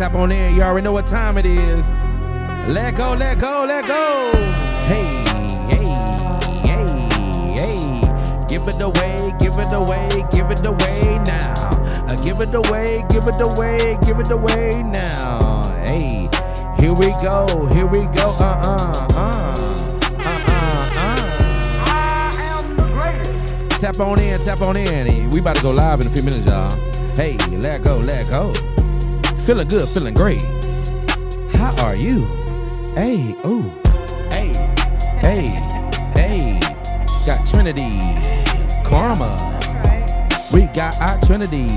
tap on in. You already know what time it is. Let go, let go, let go. Hey, hey, hey, hey. Give it away, give it away, give it away now. Give it away, give it away, give it away now. Hey, here we go, here we go. Tap on in, tap on in. We about to go live in a few minutes, y'all. Hey, let go, let go. Feeling good, feeling great. How are you? Hey, ooh, hey, hey, hey. Got Trinity, Karma. That's right. We got our Trinity,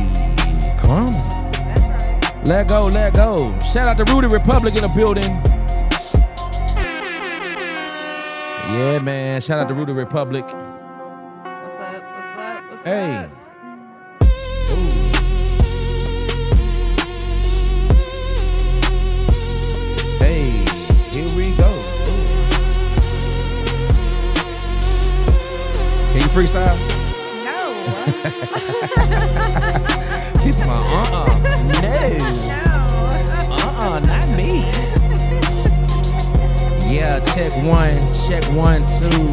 Karma. That's right. Let go, let go. Shout out to Rudy Republic in the building. Yeah, man. Shout out to Rudy Republic. What's up? What's up? What's Hey. up? Hey, here we go. Can you freestyle? No. She's my No. not me. Yeah, check one, two.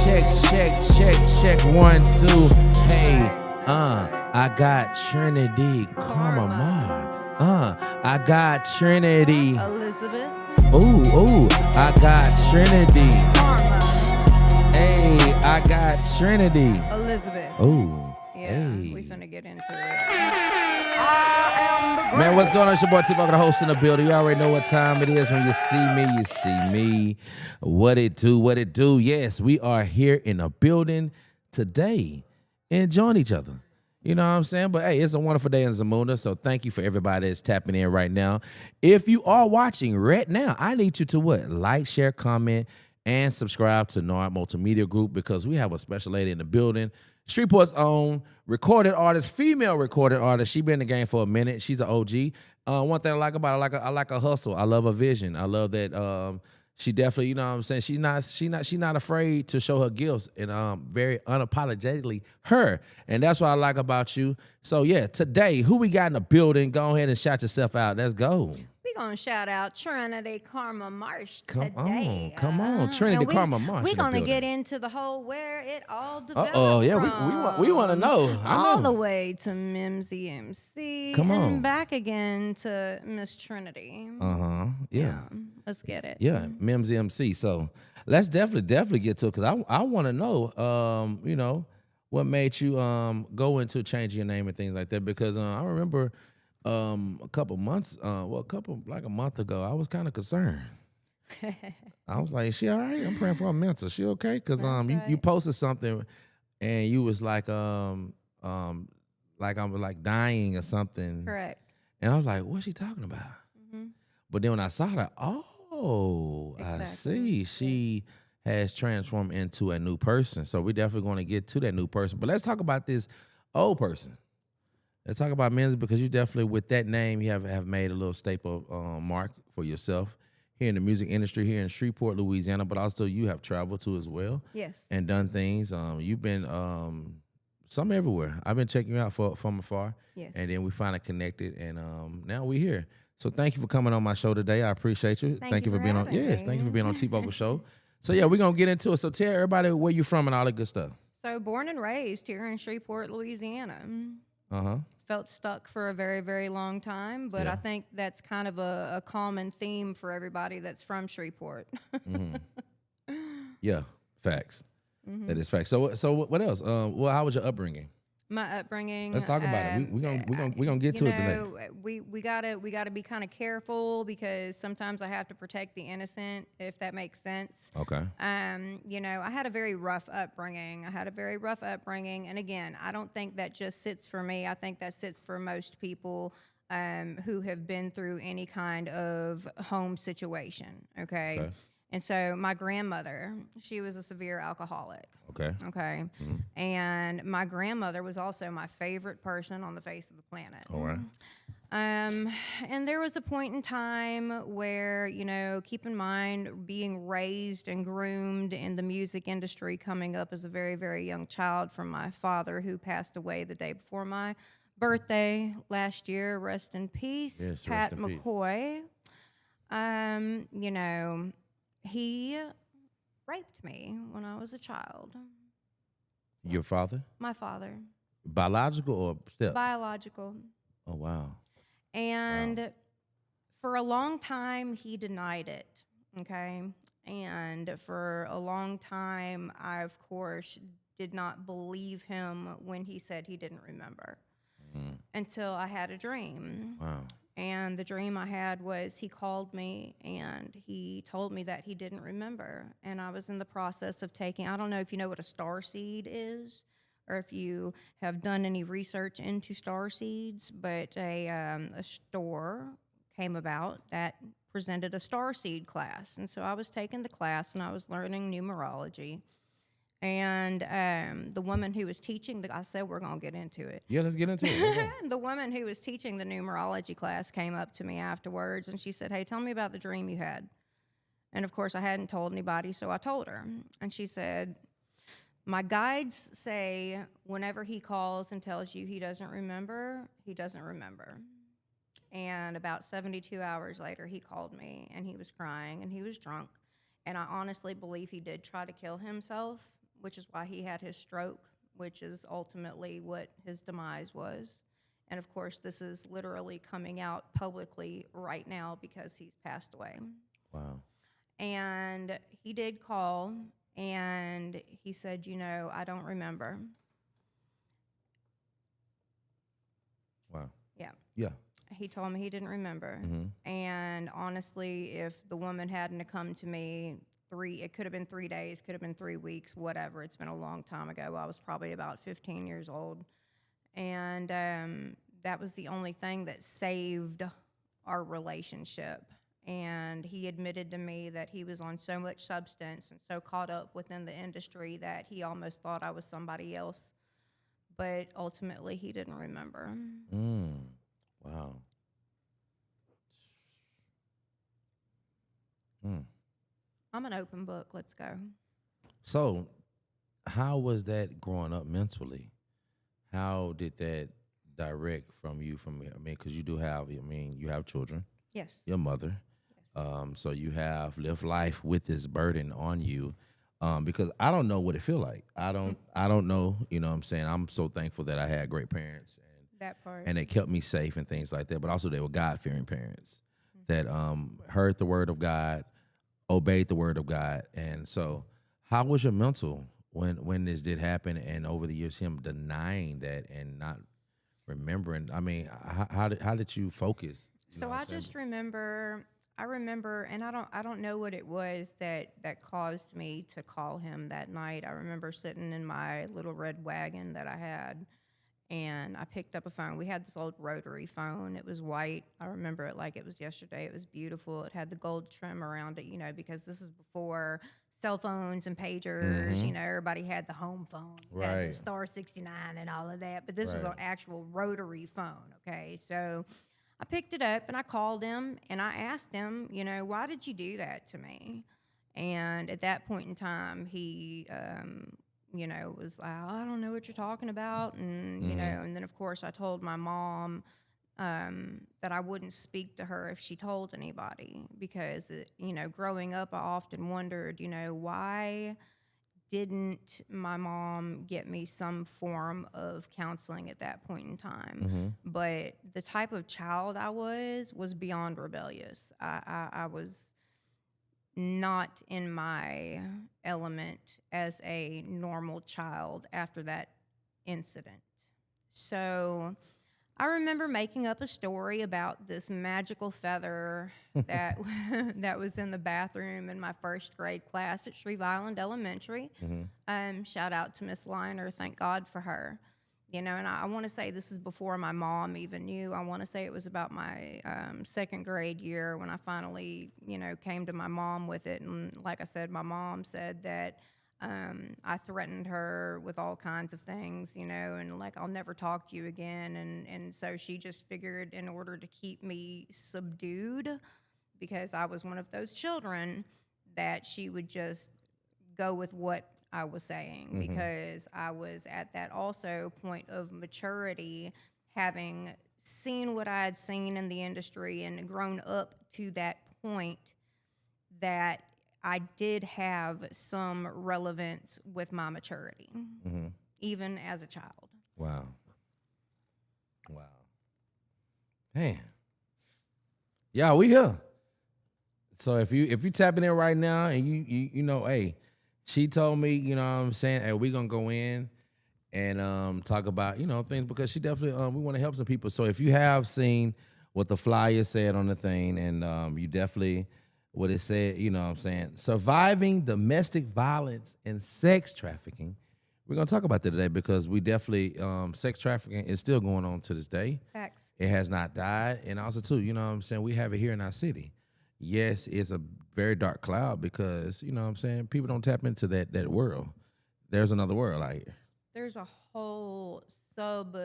Check 1, 2. Hey, I got Trinity, Karma, Marsh. I got Trinity. Elizabeth. Ooh, I got Trinity. Karma. Hey, I got Trinity. Elizabeth. Ooh. Yeah, Hey. we finna get into it. Man, what's going on? It's your boy T Vokalz, the host in the building. You already know what time it is. When you see me, you see me. What it do, what it do. Yes, we are here in a building today, enjoying each other. You know what I'm saying? But hey, it's a wonderful day in Zamunda, so thank you for everybody that's tapping in right now. If you are watching right now, I need you to what? Like, share, comment, and subscribe to Nard Multimedia Group, because we have a special lady in the building. Shreveport's own recorded artist, female recorded artist. She been in the game for a minute. She's an OG. One thing I like about her, I like her hustle. I love her vision. I love that she definitely, you know what I'm saying, she's not afraid to show her gifts, and very unapologetically her. And that's what I like about you. So yeah, today, who we got in the building? Go ahead and shout yourself out. Let's go. We gonna shout out Trinity, Karma, Marsh Come today. on, come on. Trinity, Karma, Marsh. We're in the gonna building. get into the whole where it all developed Yeah, from. we want to know. I all know. the way to Mimsy MC. Come on. And back again to Miss Trinity. Yeah. Let's get it. Yeah, Mims MC. So let's definitely get to it, because I want to know, you know, what made you go into changing your name and things like that. Because I remember a couple months, like a month ago, I was kind of concerned. I was like, "Is she all right? I'm praying for her mental. She okay?" Because you posted something, and you was like I'm like dying or something. Correct. And I was like, "What's she talking about?" Mm-hmm. But then when I saw that, I see. She has transformed into a new person. So we're definitely going to get to that new person. But let's talk about this old person. Let's talk about Men's, because you definitely, with that name, you have made a little staple mark for yourself here in the music industry here in Shreveport, Louisiana. But also you have traveled too as well. Yes. And done things. You've been some everywhere. I've been checking you out from afar. Yes. And then we finally connected, and now we're here. So thank you for coming on my show today. I appreciate you. Thank you for being on. having Yes, me. thank you for being on T Vokalz Show. So yeah, we're gonna get into it. So tell everybody where you from and all that good stuff. So born and raised here in Shreveport, Louisiana. Felt stuck for a very, very long time, but Yeah. I think that's kind of a common theme for everybody that's from Shreveport. Yeah, facts. That is facts. So what else? Well, how was your upbringing? My upbringing. Let's talk about it. We're gonna get to it today. We gotta be kind of careful, because sometimes I have to protect the innocent, if that makes sense. Okay. You know, I had a very rough upbringing. And again, I don't think that just sits for me. I think that sits for most people who have been through any kind of home situation. Okay. And so my grandmother, she was a severe alcoholic. Okay. And my grandmother was also my favorite person on the face of the planet. All right. And there was a point in time where, you know, keep in mind being raised and groomed in the music industry, coming up as a very, very young child from my father, who passed away the day before my birthday last year. Rest in peace, Yes, rest Pat in peace. McCoy. You know, he raped me when I was a child. Your father? My father, Biological or step? biological. Oh, wow. And for a long time, he denied it. Okay. And for a long time, I, of course, did not believe him when he said he didn't remember until I had a dream. Wow. And the dream I had was he called me and he told me that he didn't remember. And I was in the process of taking, I don't know if you know what a star seed is or if you have done any research into star seeds, but a store came about that presented a star seed class. And so I was taking the class and I was learning numerology. And the woman who was teaching, I said, we're going to get into it. Yeah, let's get into it. Let's go. The woman who was teaching the numerology class came up to me afterwards and she said, hey, tell me about the dream you had. And of course, I hadn't told anybody, so I told her. And she said, my guides say whenever he calls and tells you he doesn't remember, he doesn't remember. And about 72 hours later, he called me and he was crying and he was drunk. And I honestly believe he did try to kill himself, which is why he had his stroke, which is ultimately what his demise was. And of course, this is literally coming out publicly right now because he's passed away. Wow. And he did call and he said, you know, I don't remember. Wow. Yeah. Yeah. He told me he didn't remember. And honestly, if the woman hadn't have come to me, it could have been 3 days, could have been 3 weeks, whatever. It's been a long time ago. I was probably about 15 years old. And that was the only thing that saved our relationship. And he admitted to me that he was on so much substance and so caught up within the industry that he almost thought I was somebody else. But ultimately, he didn't remember. Wow. I'm an open book. Let's go. So, how was that growing up mentally? How did that direct from you? Because you do have, you have children, Yes. your mother. So you have lived life with this burden on you. Because I don't know what it feel like. I don't know. You know what I'm saying? I'm so thankful that I had great parents That part. and they kept me safe and things like that. But also they were God-fearing parents that heard the word of God, obeyed the word of God. And so how was your mental when this did happen and over the years him denying that and not remembering? I mean, how did you focus? So I just remember, and I don't know what it was that caused me to call him that night. I remember sitting in my little red wagon that I had, and I picked up a phone. We had this old rotary phone. It was white. I remember it like it was yesterday. It was beautiful. It had the gold trim around it, because this is before cell phones and pagers. Everybody had the home phone, had the Star 69 and all of that. But this was an actual rotary phone, okay? So I picked it up and I called him and I asked him, why did you do that to me? And at that point in time, he, was like, I don't know what you're talking about. And, and then of course I told my mom that I wouldn't speak to her if she told anybody because, growing up, I often wondered, why didn't my mom get me some form of counseling at that point in time? But the type of child I was beyond rebellious. I was not in my element as a normal child after that incident. So I remember making up a story about this magical feather that that was in the bathroom in my first grade class at Shreve Island Elementary. Shout out to Miss Liner. Thank God for her. And I want to say this is before my mom even knew. I want to say it was about my second grade year when I finally, came to my mom with it. And like I said, my mom said that I threatened her with all kinds of things, and like, I'll never talk to you again. And so she just figured in order to keep me subdued, because I was one of those children, that she would just go with what I was saying, because I was at that also point of maturity, having seen what I had seen in the industry and grown up to that point, that I did have some relevance with my maturity, even as a child. Wow. Wow. Man. Yeah, we here. So if you tapping in right now and you know, hey, she told me, you know what I'm saying, hey, we're gonna go in and talk about, you know, things, because she definitely we want to help some people. So if you have seen what the flyer said on the thing, and you definitely what it said, you know what I'm saying, surviving domestic violence and sex trafficking. We're gonna talk about that today because we definitely sex trafficking is still going on to this day. Facts. It has not died. And also too, you know what I'm saying, we have it here in our city. Yes, it's a very dark cloud because, you know what I'm saying, people don't tap into that world. There's another world out here. There's a whole sub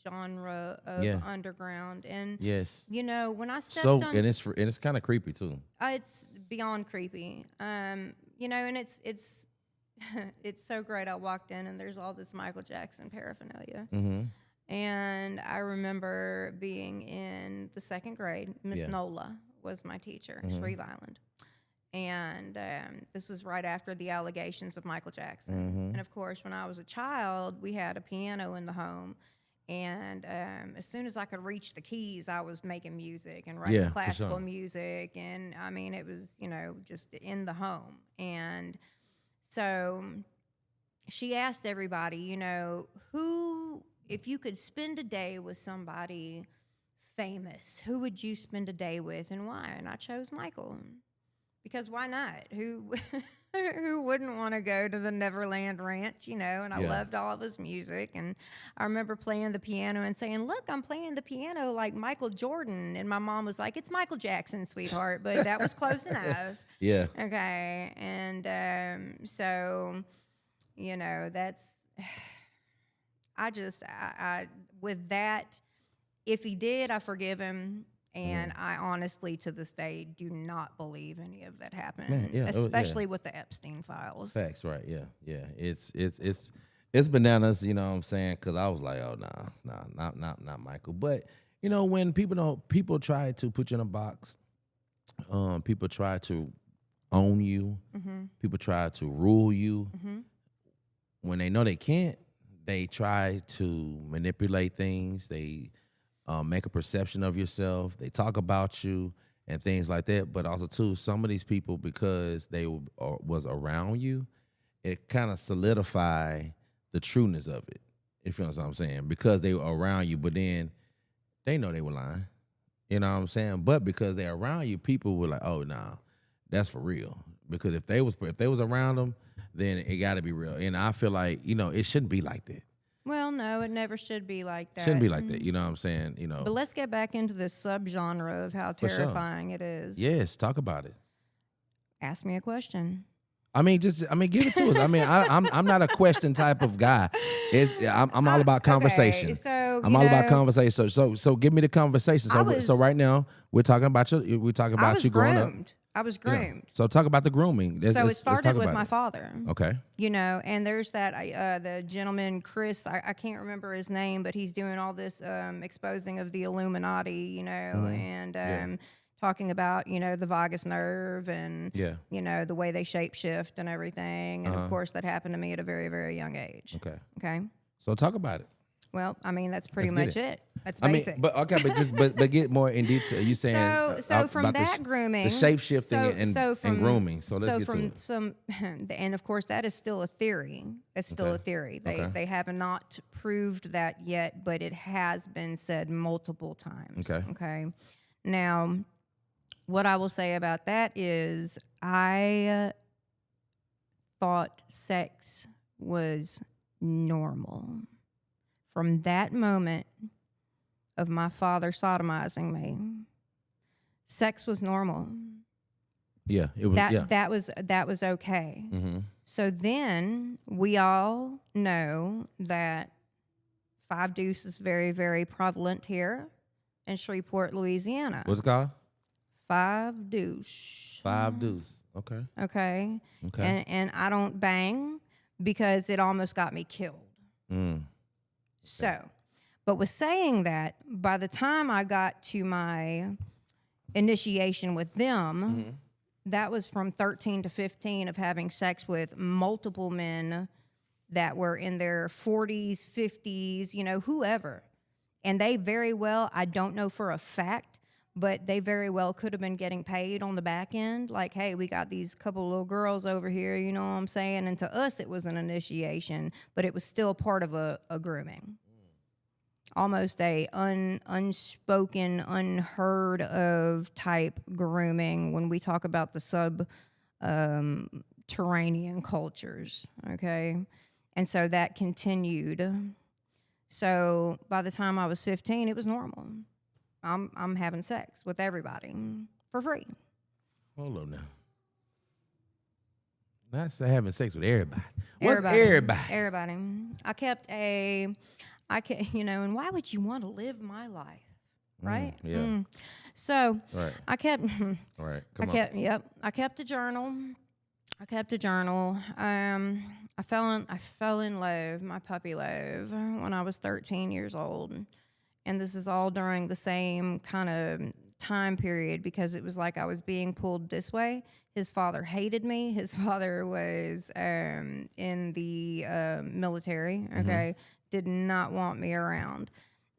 genre of underground, and Yes. you know, when I stepped So on, and it's kind of creepy too. it's beyond creepy. You know, and it's it's so great. I walked in and there's all this Michael Jackson paraphernalia. And I remember being in the second grade. Miss Nola was my teacher in Shreve Island. And this was right after the allegations of Michael Jackson. And of course, when I was a child, we had a piano in the home. And as soon as I could reach the keys, I was making music and writing classical music. And I mean, it was, you know, just in the home. And so she asked everybody, you know, who, if you could spend a day with somebody famous, who would you spend a day with and why? And I chose Michael. Because why not? Who wouldn't want to go to the Neverland Ranch, you know? And I loved all of his music. And I remember playing the piano and saying, look, I'm playing the piano like Michael Jordan. And my mom was like, it's Michael Jackson, sweetheart. But that was close enough. Yeah. Okay. And so, you know, that's, I with that, if he did, I forgive him. And I honestly, to this day, do not believe any of that happened, Man, especially with the Epstein files. Facts, right? Yeah. It's bananas, you know what I'm saying? Because I was like, oh not Michael. But you know, when people try to put you in a box, people try to own you, people try to rule you. When they know they can't, they try to manipulate things. They make a perception of yourself. They talk about you and things like that. But also, too, some of these people, because they was around you, it kind of solidify the trueness of it, if you know what I'm saying. Because they were around you, but then they know they were lying. You know what I'm saying? But because they're around you, people were like, oh, nah, that's for real. Because if they was around them, then it got to be real. And I feel like, you know, it shouldn't be like that. Well, no, it never should be like that. Shouldn't be like that, you know what I'm saying? You know. But let's get back into this subgenre of how terrifying it is. Yes, talk about it. Ask me a question. Give it to us. I'm not a question type of guy. I'm all about conversation. Okay, so I'm all about conversation. So give me the conversation. So right now we're talking about you growing up. I was groomed. Yeah. So talk about the grooming. So it started with my father. Okay. You know, and there's that the gentleman, Chris, I can't remember his name, but he's doing all this exposing of the Illuminati, you know, and talking about, you know, the vagus nerve and, you know, the way they shapeshift and everything. And, of course, that happened to me at a very, very young age. Okay. So talk about it. Well, I mean, that's pretty much it. That's basic. But get more in detail. You saying so from that grooming, the shape shifting and grooming. So let's get to it. And of course that is still a theory. It's still a theory. They have not proved that yet, but it has been said multiple times. Okay. Now, what I will say about that is I thought sex was normal. From that moment of my father sodomizing me, sex was normal. Yeah, it was. That was okay. So then we all know that 5 deuce is very, very prevalent here in Shreveport, Louisiana. What's it called? 5 deuce. 5 deuce. Okay. Okay. And I don't bang because it almost got me killed. So, But with saying that, by the time I got to my initiation with them, that was from 13 to 15 of having sex with multiple men that were in their 40s, 50s, whoever. And they very well, I don't know for a fact, but they very well could have been getting paid on the back end. Like, hey, we got these couple little girls over here, you know what I'm saying? And to us, it was an initiation, but it was still part of a grooming. Almost a unspoken, unheard of type grooming when we talk about the subterranean cultures, okay? And so that continued. So by the time I was 15, it was normal. I'm having sex with everybody for free. Hold on now. Not say having sex with everybody. What's everybody? Everybody. And why would you want to live my life? Right? Yeah. So Right. I kept All right. Come on. I kept a journal. I fell in love, my puppy love, when I was 13 years old. And this is all during the same kind of time period because it was like I was being pulled this way. His father hated me. His father was in the military, okay? Did not want me around.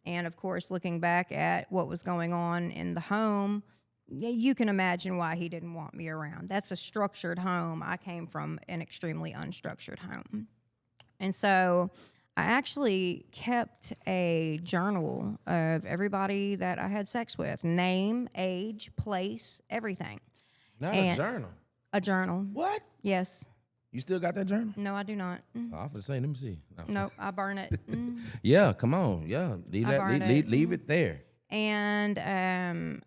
And of course, looking back at what was going on in the home, you can imagine why he didn't want me around. That's a structured home. I came from an extremely unstructured home. And so I actually kept a journal of everybody that I had sex with. Name, age, place, everything. Not a journal. A journal. What? Yes. You still got that journal? No, I do not. Oh, I was gonna say, let me see. No, I burn it. Yeah, come on. Yeah, leave it there. And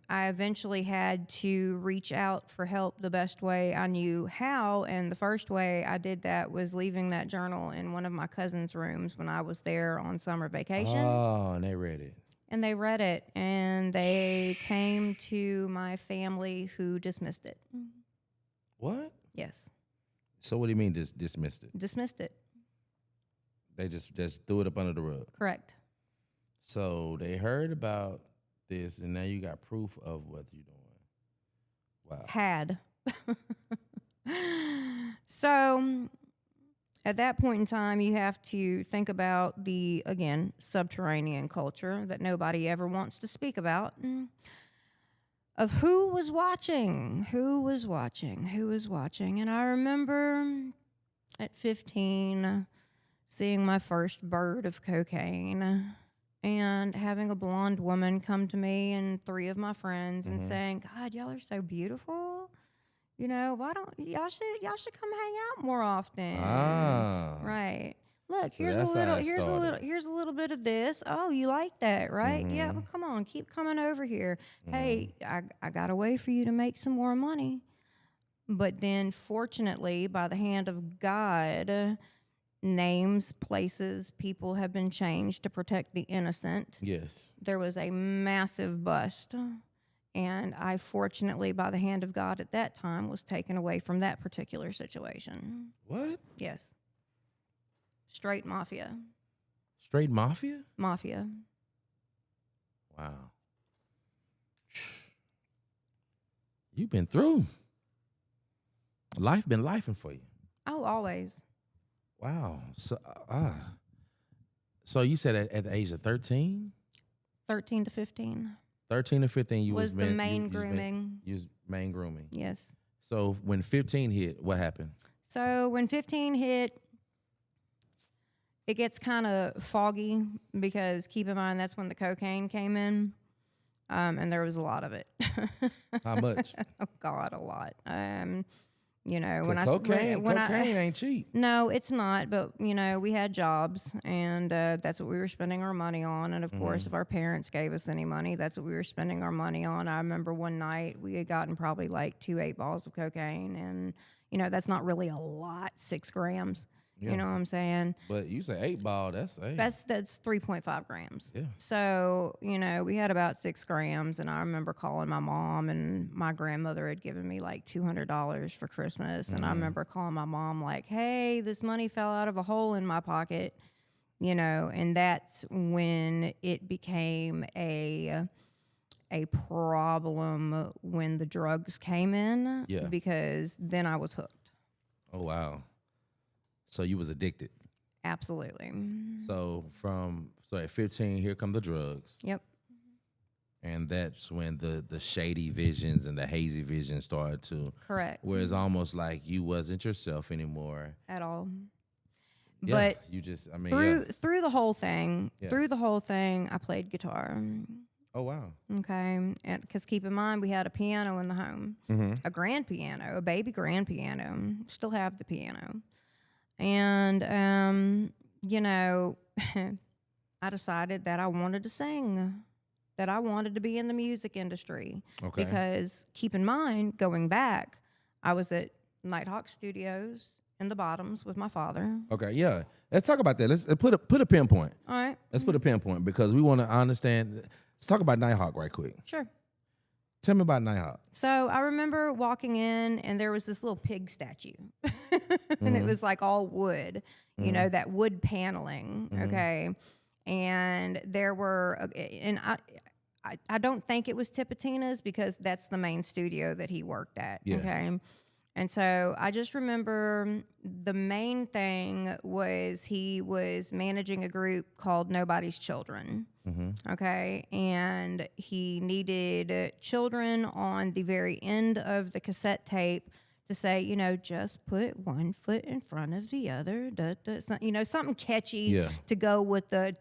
I eventually had to reach out for help the best way I knew how. And the first way I did that was leaving that journal in one of my cousin's rooms when I was there on summer vacation. Oh, and they read it. And they read it, and they came to my family who dismissed it. What? Yes. So what do you mean dismissed it? Dismissed it. They just threw it up under the rug. Correct. So they heard about this, and now you got proof of what you're doing. Wow. Had. So at that point in time, you have to think about the, again, subterranean culture that nobody ever wants to speak about. Of who was watching. And I remember at 15 seeing my first bird of cocaine and having a blonde woman come to me and 3 of my friends and saying, God, y'all are so beautiful. Why don't y'all should come hang out more often. Ah. Right. Look, So here's that's how it here's started. a little bit of this. Oh, you like that, right? Yeah, well, come on, keep coming over here. Hey, I got a way for you to make some more money. But then fortunately, by the hand of God, names, places, people have been changed to protect the innocent. Yes. There was a massive bust. And I fortunately, by the hand of God at that time, was taken away from that particular situation. What? Yes. Straight mafia. Straight mafia? Mafia. Wow. You've been through. Life been lifing for you. Oh, always. Wow. So you said at the age of 13? 13 to 15. 13 to 15, you was the main grooming. You was main grooming. Yes. So when 15 hit, what happened? So when 15 hit, it gets kind of foggy because keep in mind that's when the cocaine came in, and there was a lot of it. How much? Oh God, a lot. Cocaine ain't cheap. No, it's not. But we had jobs, and that's what we were spending our money on. And of course, if our parents gave us any money, that's what we were spending our money on. I remember one night we had gotten probably like 2 8-balls of cocaine, and that's not really a lot, 6 grams. Yeah. You know what I'm saying? But you say 8-ball, that's 8. That's 3.5 grams. Yeah. So, we had about 6 grams, and I remember calling my mom, and my grandmother had given me like $200 for Christmas. And I remember calling my mom like, hey, this money fell out of a hole in my pocket. and that's when it became a problem when the drugs came in. Yeah. Because then I was hooked. Oh, wow. So you was addicted. Absolutely. So at 15, here come the drugs. Yep. And that's when the shady visions and the hazy visions started to. Correct. Where it's almost like you wasn't yourself anymore. At all. Yeah, But you just, through the whole thing, Yeah. I played guitar. Oh, wow. Okay, and because keep in mind we had a piano in the home, a grand piano, a baby grand piano. Still have the piano, and I decided that I wanted to sing, that I wanted to be in the music industry. Okay. Because keep in mind, going back, I was at NMG Studios in the Bottoms with my father. Okay, yeah. Let's talk about that. Let's put a pinpoint. All right. Let's put a pinpoint because we want to understand. Let's talk about Nighthawk right quick. Sure. Tell me about Nighthawk. So I remember walking in and there was this little pig statue and it was like all wood, that wood paneling. Okay. And there were, and I don't think it was Tipitina's because that's the main studio that he worked at. Yeah. Okay. And so I just remember the main thing was he was managing a group called Nobody's Children. Okay. And he needed children on the very end of the cassette tape to say, just put one foot in front of the other, something catchy to go with the,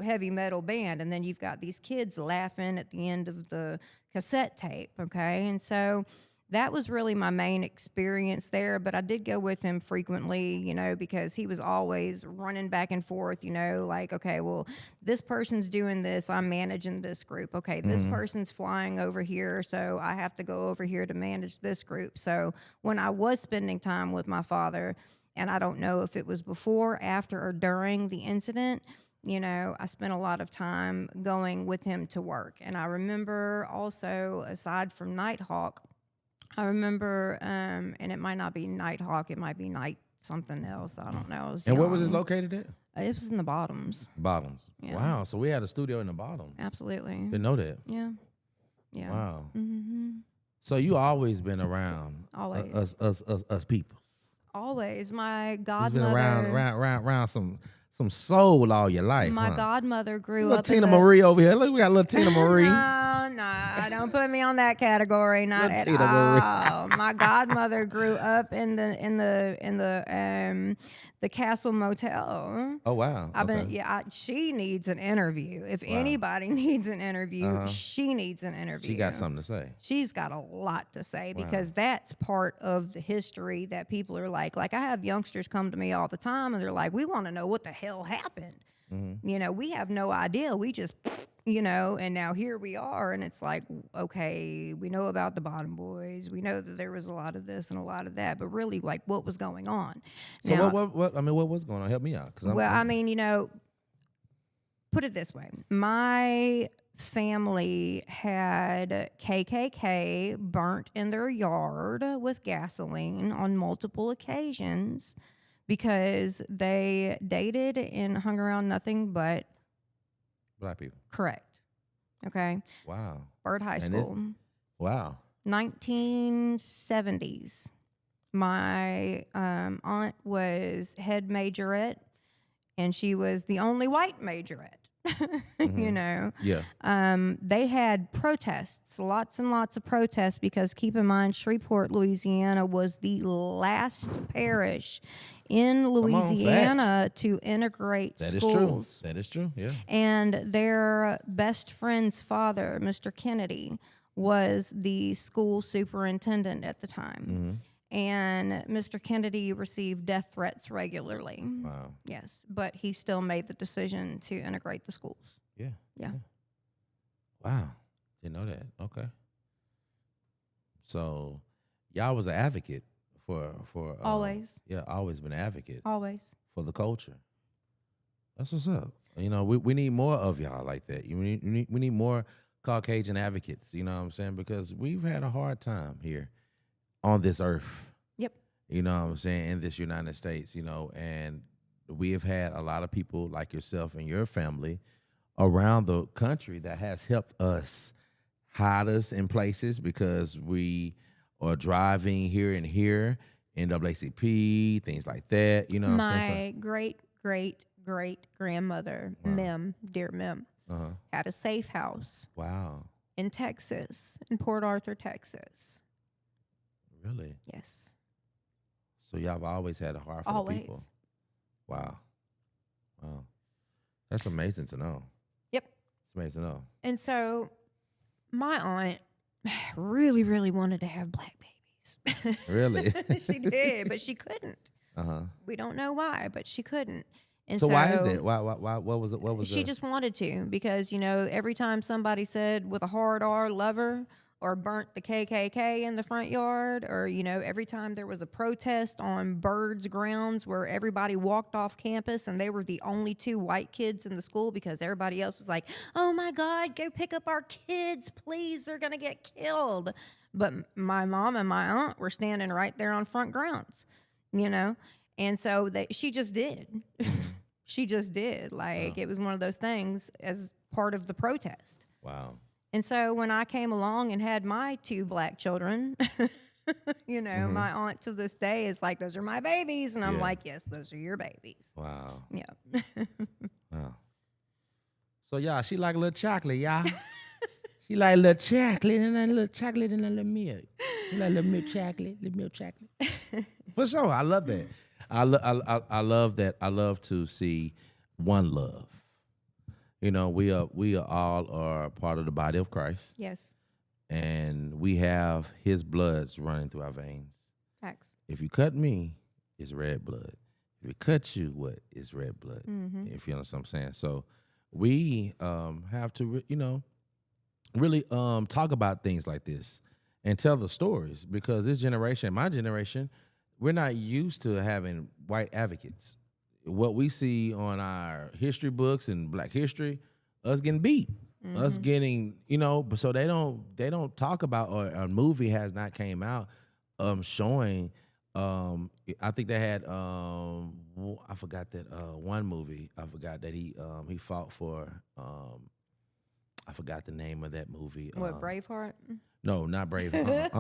heavy metal band. And then you've got these kids laughing at the end of the cassette tape. Okay. And so that was really my main experience there, but I did go with him frequently, because he was always running back and forth, like, okay, well, this person's doing this, I'm managing this group. Okay, this person's flying over here, so I have to go over here to manage this group. So when I was spending time with my father, and I don't know if it was before, after, or during the incident, I spent a lot of time going with him to work. And I remember also, aside from Nighthawk, I remember, and it might not be Nighthawk, it might be Night something else. I don't know. And where was it located at? It was in the Bottoms. Bottoms. Yeah. Wow. So we had a studio in the Bottom. Absolutely. Didn't know that. Yeah. Yeah. Wow. So you always been around Always. us people. Always. My You've godmother. been around some soul all your life. My godmother grew little up. Tina Marie over here. Look, we got little Tina Marie. No, don't put me on that category. Not at all. My godmother grew up in the Castle Motel. Oh wow! She needs an interview. If anybody needs an interview, she needs an interview. She got something to say. She's got a lot to say because that's part of the history that people are like I have youngsters come to me all the time and they're like, we want to know what the hell happened. We have no idea. We just, and now here we are. And it's like, okay, we know about the Bottom Boys. We know that there was a lot of this and a lot of that, but really, like, what was going on? So now, what was going on? Help me out. Put it this way. My family had KKK burnt in their yard with gasoline on multiple occasions because they dated and hung around nothing but black people. Correct. Okay. Wow. Bird High School. Wow. 1970s. My aunt was head majorette, and she was the only white majorette. Yeah. They had protests, lots and lots of protests, because keep in mind, Shreveport, Louisiana was the last parish in Louisiana to integrate schools. That is true. Yeah. And their best friend's father, Mr. Kennedy, was the school superintendent at the time. And Mr. Kennedy received death threats regularly. Wow. Yes, but he still made the decision to integrate the schools. Yeah. Yeah. Wow. Didn't know that. Okay. So y'all was an advocate for always. Yeah, always been an advocate. Always. For the culture. That's what's up. We need more of y'all like that. We need more Caucasian advocates, you know what I'm saying? Because we've had a hard time here on this earth. Yep. You know what I'm saying? In this United States, and we have had a lot of people like yourself and your family around the country that has helped us hide us in places because we are driving here and here, NAACP, things like that. You know what I'm saying? My great grandmother, Mem, dear Mem, had a safe house Wow. in Texas, in Port Arthur, Texas. Really? Yes. So y'all have always had a heart for the people. Always. Wow. Wow. That's amazing to know. Yep. It's amazing to know. And so my aunt really wanted to have black babies. Really? She did, but she couldn't. Uh-huh. We don't know why, but she couldn't. And So why is that? Why what was it? What was she just wanted to, because, you know, every time somebody said with a hard R, lover, or burnt the KKK in the front yard, or, you know, every time there was a protest on Bird's grounds where everybody walked off campus and they were the only two white kids in the school because everybody else was like, oh my God, go pick up our kids, please, they're going to get killed. But my mom and my aunt were standing right there on front grounds, you know? And so she just did. She just did. Like, it was one of those things as part of the protest. Wow. And so when I came along and had my two black children, you know, my aunt to this day is like, those are my babies. And I'm like, yes, those are your babies. Wow. Yeah. Wow. So y'all, she like a little chocolate, y'all. She like a little chocolate and a little chocolate and a little milk. She like a little milk chocolate, little milk chocolate. For sure, I love that. I love that. I love to see one love. You know, we all are part of the body of Christ. Yes. And we have his bloods running through our veins. Facts. If you cut me, it's red blood. If we cut you, what is red blood? If you understand what I'm saying. So we have to, really talk about things like this and tell the stories, because this generation, my generation, we're not used to having white advocates. What we see on our history books and Black history, us getting beat, us getting, but so they don't talk about, or a movie has not came out showing. I think they had I forgot that one movie. I forgot that he fought for. I forgot the name of that movie. What, Braveheart? No, not Braveheart.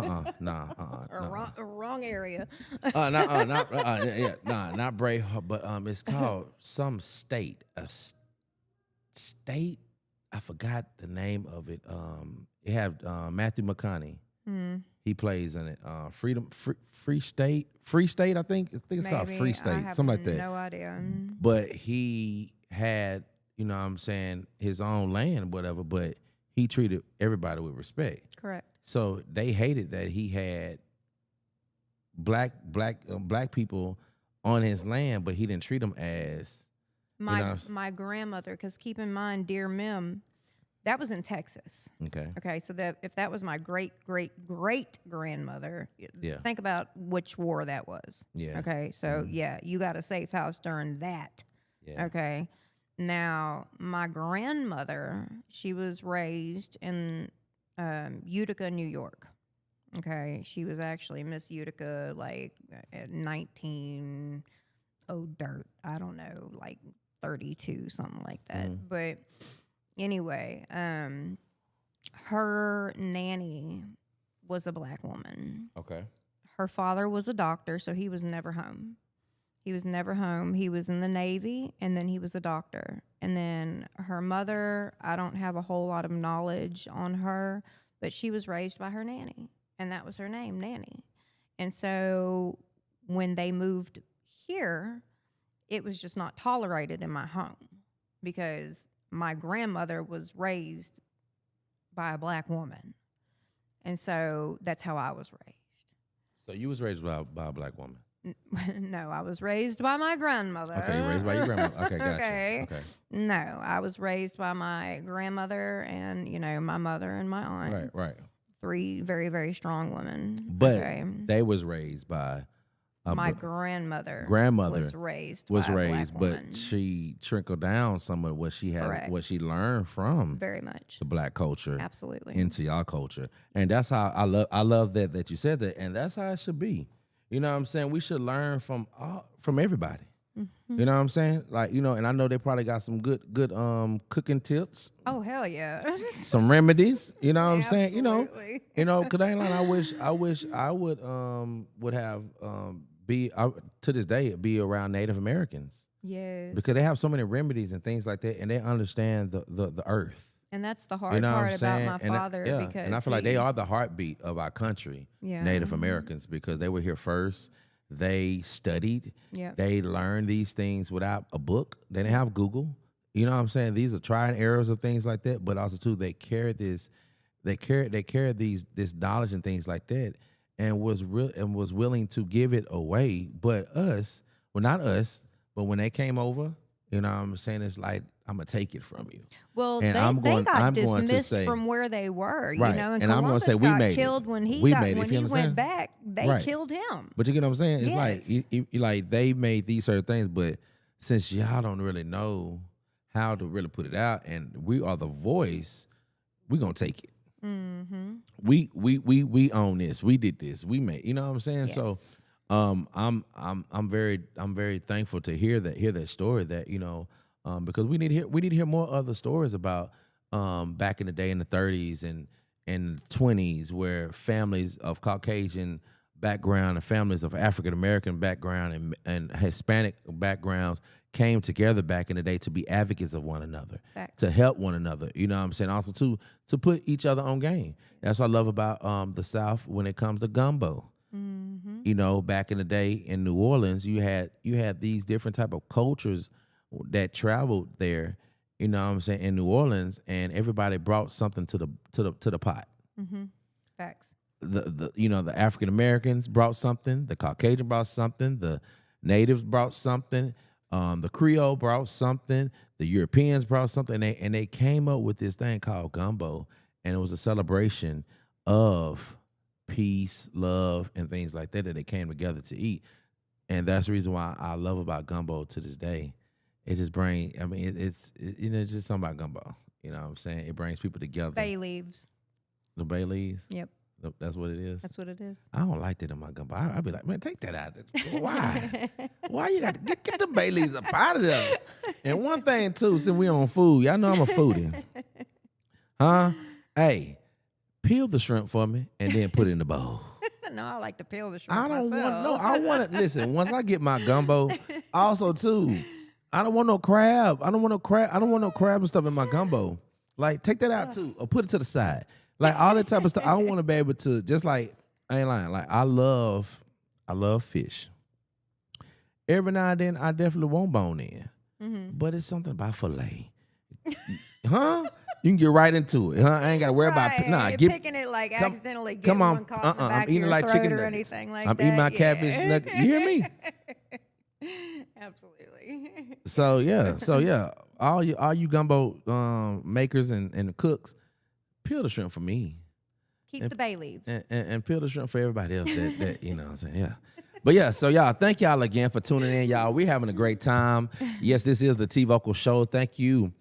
Wrong area. Not Braveheart, but it's called some state. State. I forgot the name of it. It had Matthew McConaughey. He plays in it. Free State. I think it's called Free State, something like that. No idea. But he had, what I'm saying, his own land, whatever. But he treated everybody with respect. Correct. So they hated that he had black people on his land, but he didn't treat them as my grandmother. Because keep in mind, dear Mem, that was in Texas. Okay. So if that was my great grandmother, think about which war that was. Yeah. Okay. So you got a safe house during that. Yeah. Okay. Now my grandmother, she was raised in Utica, New York. Okay, she was actually Miss Utica like at 19, I don't know, like 32, something like that. But anyway, her nanny was a black woman. Okay. Her father was a doctor, so he was never home. He was never home. He was in the Navy, and then he was a doctor. And then her mother, I don't have a whole lot of knowledge on her, but she was raised by her nanny, and that was her name, Nanny. And so when they moved here, it was just not tolerated in my home because my grandmother was raised by a black woman. And so that's how I was raised. So you was raised by a black woman? No, I was raised by my grandmother. Okay, you were raised by your grandmother. Okay, gotcha. Okay. No, I was raised by my grandmother and, my mother and my aunt. Right. 3 very, very strong women. But they was raised by my grandmother. Was raised, but she trickled down some of what she had, Correct. What she learned from very much the black culture, absolutely, into y'all culture, and that's how I love that you said that, and that's how it should be. You know what I'm saying? We should learn from everybody. You know what I'm saying? Like, and I know they probably got some good cooking tips, Oh, hell yeah. some remedies. You know what I'm saying? Absolutely. Cause I ain't lying. I wish I would have to this day be around Native Americans Yes. because they have so many remedies and things like that, and they understand the earth. And that's the You hard know what I'm part about saying? my father because and I feel like they are the heartbeat of our country, Yeah. Native Americans, because they were here first. They studied. Yep. They learned these things without a book. They didn't have Google. You know what I'm saying? These are try and errors of things like that. But also too, they carried this. They carried this knowledge and things like that, and was willing to give it away. But us, well, not us, but when they came over, you know what I'm saying, it's like, I'm gonna take it from you. Well, And they got I'm going to dismissed say, from where they were, right. And And I'm gonna Columbus say we got made it. killed when he We got made it, when if you he went understand? back. They Right. killed him. But you get what I'm saying? It's Yes. like they made these certain things, but since y'all don't really know how to really put it out, and we are the voice, we gonna take it. Mm-hmm. We own this. We did this. We made. You know what I'm saying? Yes. So, I'm very thankful to hear that story. That because we need to hear more other stories about back in the day in the 30s and 20s, where families of Caucasian background and families of African American background and Hispanic backgrounds came together back in the day to be advocates of one another, Facts. to help one another. You know what I'm saying? Also to put each other on game. That's what I love about the South when it comes to gumbo. Mm-hmm. Back in the day in New Orleans, you had these different type of cultures that traveled there. You know what I'm saying, in New Orleans, and everybody brought something to the pot. Mm-hmm. Facts. The African Americans brought something, the Caucasian brought something, the natives brought something, the Creole brought something, the Europeans brought something, and they came up with this thing called gumbo, and it was a celebration of peace, love, and things like that they came together to eat. And that's the reason why I love about gumbo to this day. It just brings, it's just something about gumbo. You know what I'm saying? It brings people together. Bay leaves. The bay leaves? Yep. That's what it is? That's what it is. I don't like that in my gumbo. I'd be like, man, take that out. Why? Why you got to get the bay leaves up out of there? And one thing, too, since we on food, y'all know I'm a foodie. Huh? Hey, peel the shrimp for me and then put it in the bowl. No, I like to peel the shrimp I don't myself. I want it. Listen, once I get my gumbo, also, too, I don't want no crab. I don't want no crab and stuff in my gumbo. Like, take that out, too, or put it to the side. Like, all that type of stuff. I want to be able to, just like, I ain't lying. Like, I love fish. Every now and then, I definitely want bone in. Mm-hmm. But it's something about filet. Huh? You can get right into it. Huh? I ain't got to worry about You're picking it like accidentally getting come on. one caught in the back I'm eating of your like throat chicken or nuggets. anything like I'm that. eating my catfish nugget. You hear me? Absolutely. So yeah, all you gumbo makers and cooks, peel the shrimp for me. Keep the bay leaves. And peel the shrimp for everybody else that you know what I'm saying, yeah. But yeah, so y'all, thank y'all again for tuning in, y'all. We're having a great time. Yes, this is the T Vokalz Show. Thank you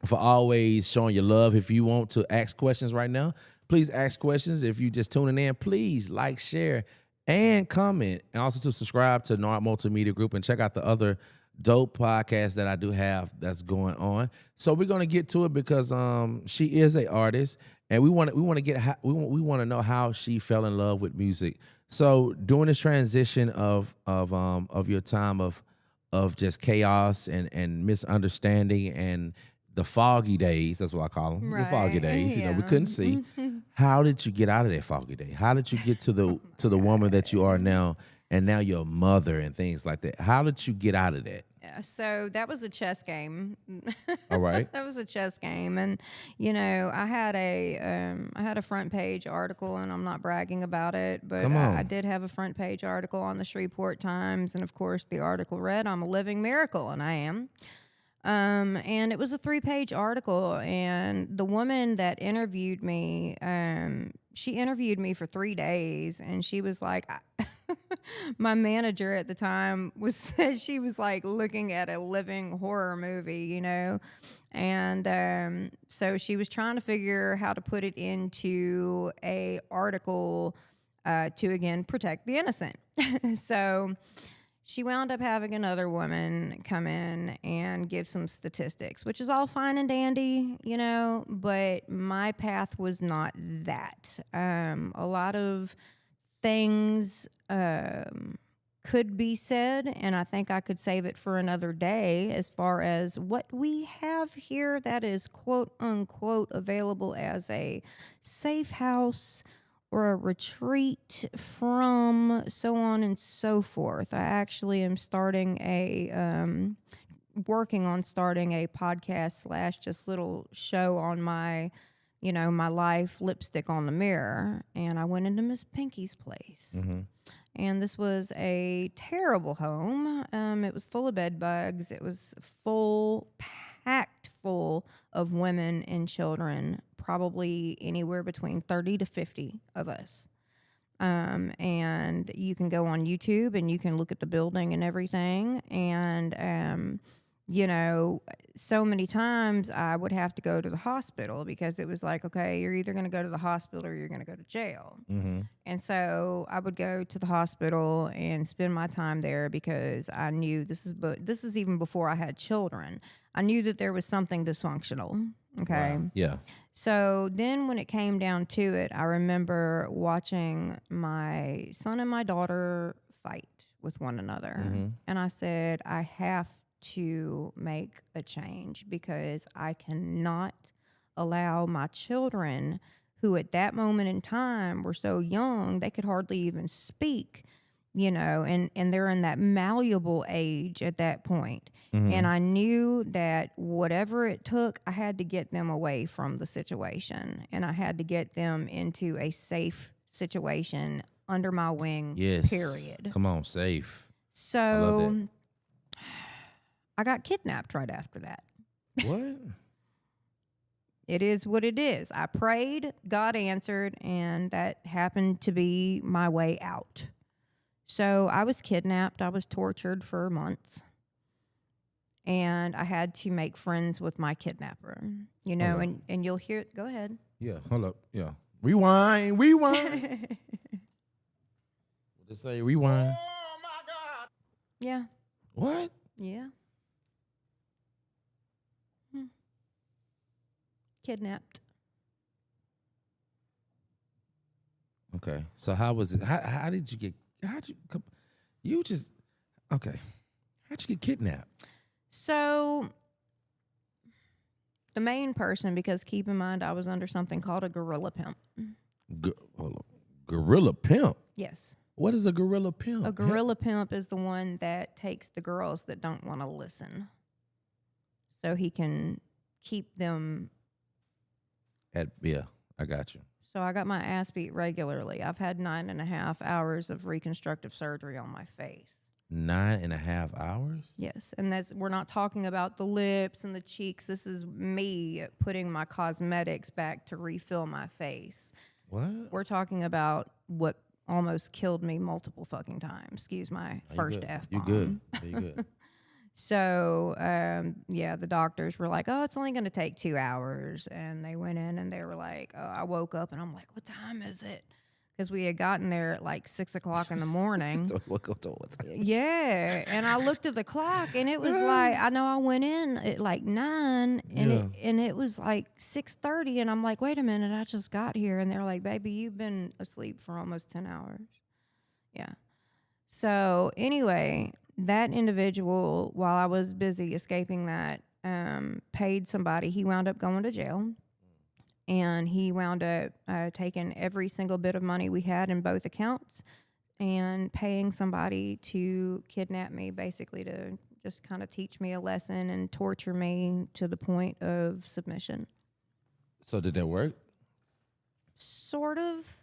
for always showing your love. If you want to ask questions right now, please ask questions. If you just tuning in, please like, share, and comment. And also to subscribe to NARC Multimedia Group and check out the other dope podcasts that I do have that's going on. So we're gonna get to it because she is an artist, and we want to know how she fell in love with music. So during this transition of your time of just chaos and misunderstanding and the foggy days, that's what I call them, the foggy days. You know, we couldn't see. How did you get out of that foggy day? How did you get to the woman that you are now, and now your mother and things like that? How did you get out of that? Yeah, so that was a chess game. All right. That was a chess game, and I had a front page article, and I'm not bragging about it, but I did have a front page article on the Shreveport Times, and of course the article read, "I'm a living miracle," and I am. And it was a 3-page article, and the woman that interviewed me, she interviewed me for 3 days, and she was like, my manager at the time said she was like looking at a living horror movie, and so she was trying to figure how to put it into a article to again protect the innocent. So she wound up having another woman come in and give some statistics, which is all fine and dandy, you know, but my path was not that. A lot of things could be said, and I think I could save it for another day as far as what we have here that is quote unquote available as a safe house or a retreat from, so on and so forth. I actually am working on starting a podcast / just little show on my, you know, my life, lipstick on the mirror. And I went into Miss Pinky's place. Mm-hmm. And this was a terrible home. It was full of bed bugs. It was packed full of women and children, probably anywhere between 30 to 50 of us. And you can go on YouTube and you can look at the building and everything. And, you know, so many times I would have to go to the hospital because it was like, okay, you're either going to go to the hospital or you're going to go to jail. Mm-hmm. And so I would go to the hospital and spend my time there because I knew this is even before I had children. I knew that there was something dysfunctional. Okay. Wow. Yeah. So then when it came down to it, I remember watching my son and my daughter fight with one another. Mm-hmm. And I said, I have to make a change because I cannot allow my children, who at that moment in time were so young, they could hardly even speak, you know, and they're in that malleable age at that point. Mm-hmm. And I knew that whatever it took, I had to get them away from the situation, and I had to get them into a safe situation under my wing, Yes. period. Come on, safe. So I got kidnapped right after that. What? It is what it is. I prayed, God answered, and that happened to be my way out. So I was kidnapped. I was tortured for months. And I had to make friends with my kidnapper, you know, and you'll hear it. Go ahead. Yeah, hold up. Yeah. Rewind. What they say? Rewind. Oh my God. Yeah. What? Yeah. Kidnapped. Okay. So how was it? How did you get? How'd you come? You just okay. How'd you get kidnapped? So the main person, because keep in mind I was under something called a gorilla pimp. Hold up. Gorilla pimp. Yes. What is a gorilla pimp? A gorilla pimp is the one that takes the girls that don't want to listen, so he can keep them. Yeah, I got you. So I got my ass beat regularly. I've had 9.5 hours of reconstructive surgery on my face. 9.5 hours? Yes, and we're not talking about the lips and the cheeks. This is me putting my cosmetics back to refill my face. What? We're talking about what almost killed me multiple fucking times. Excuse my first F-bomb. You good. You good. So, yeah, the doctors were like, oh, it's only going to take 2 hours. And they went in and they were like, oh, I woke up and I'm like, what time is it? Because we had gotten there at like 6 o'clock in the morning. Yeah. And I looked at the clock and it was like, I know I went in at like 9 and it was like 6:30. And I'm like, wait a minute, I just got here. And they're like, baby, you've been asleep for almost 10 hours. Yeah. So anyway, that individual, while I was busy escaping that, paid somebody. He wound up going to jail. And he wound up taking every single bit of money we had in both accounts and paying somebody to kidnap me, basically to just kind of teach me a lesson and torture me to the point of submission. So did that work? Sort of,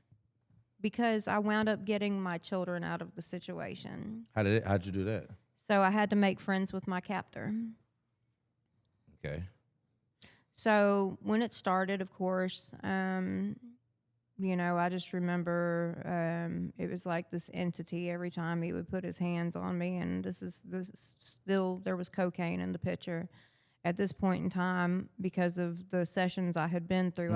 because I wound up getting my children out of the situation. How'd you do that? So I had to make friends with my captor. Okay. So when it started, of course, you know, I just remember it was like this entity every time he would put his hands on me, and this is still, there was cocaine in the picture at this point in time because of the sessions I had been through.